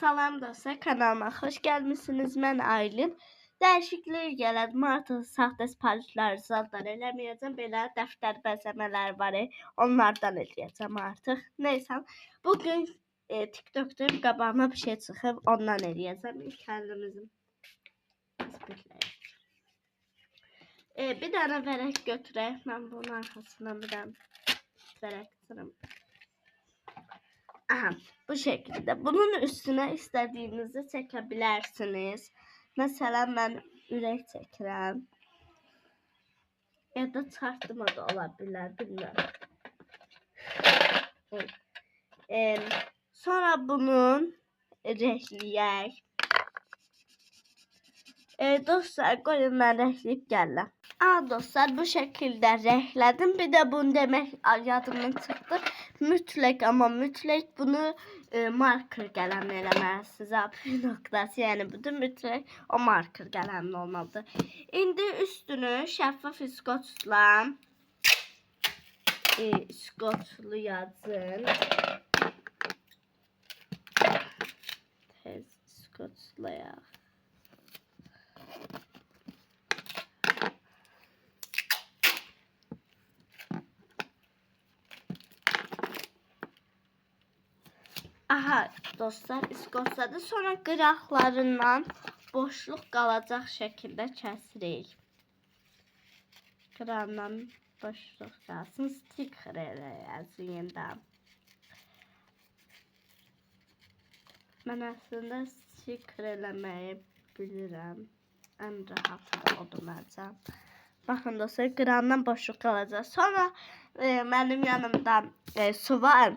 Salam dostlar, kanalıma xoş gəlmisiniz. Mən Aylin. Dəyişiklik elədim. Artıq saxta sifarişlər zadlar eləməyəcəm. Belə dəftər bəzəmələr var. Onlardan eləyəcəm artıq. Neysə, bugün TikTokda qabağıma bir şey çıxıb, ondan eləyəcəm. İlk əlimizin bir dənə vərəq götürək. Mən bunun arxasından bir dənə vərəq tuturam. Aha, bu şekilde. Bunun üstüne istediğinizi çekebilirsiniz. Mesela ben ürək çəkirəm. Ya da çıxartma da olabilir, bilmiyorum. Sonra bunun rəhləyək. Dostlar, qoyun mən rəhləyib gəlirəm. Dostlar, bu şekilde rəhlədim. Bir de bunu demək yadımdan çıxdı. Mütləq, amma mütləq bunu marker qələmlə eləməlisiniz. Bir nöqtəsi, yəni bütün mütləq o marker qələmlə olmalıdır. İndi üstünü şəffaf iskotla yazın. Tez iskotlayaq. Aha dostlar, iskotladı. Sonra qıraqlarından boşluq qalacaq şəkildə kəsirik. Qırağından boşluq qalsın. Sticker eləyəcək indi. Mən əslində sticker eləməyi bilirəm. Ən rahatı odur məncə. Baxın dostlar, qırağından boşluq qalacaq. Sonra mənim yanımda su var.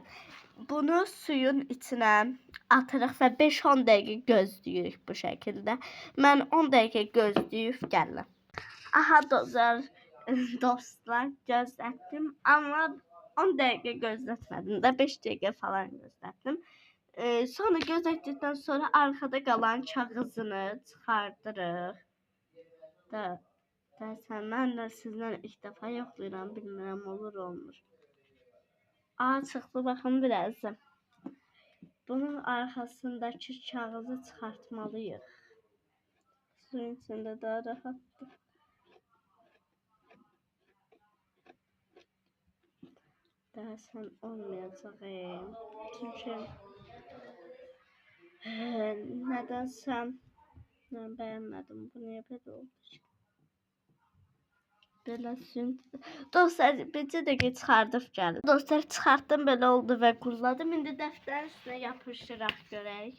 Bunu suyun içine atırıq və 5-10 dəqiqə gözləyirik bu şəkildə. Mən 10 dəqiqə gözləyib gəlirəm. Aha dostlar gözlətdim, amma 10 dəqiqə gözlətmədim də 5 dəqiqə falan gözlətdim. Sonra gözlətdikdən sonra arkada qalan kağızını çıxardırıq. Dəsən mən də sizdən ilk dəfə yoxlayıram, bilmirəm olur olmur. Çıktı, bakın birazdan. Bunun arkasındaki kağızı çıkartmalıyız. Suyun içinde daha rahattır. Dersen olmayacak. Çünkü nedense ben beğenmedim. Bu niye böyle oldu? Belə suyun. Dostlar, bircə dəqiqə çıxardıb gəldim. Dostlar, çıxartdım, belə oldu və qurladım. İndi dəftərin üstünə yapışdıraq görək.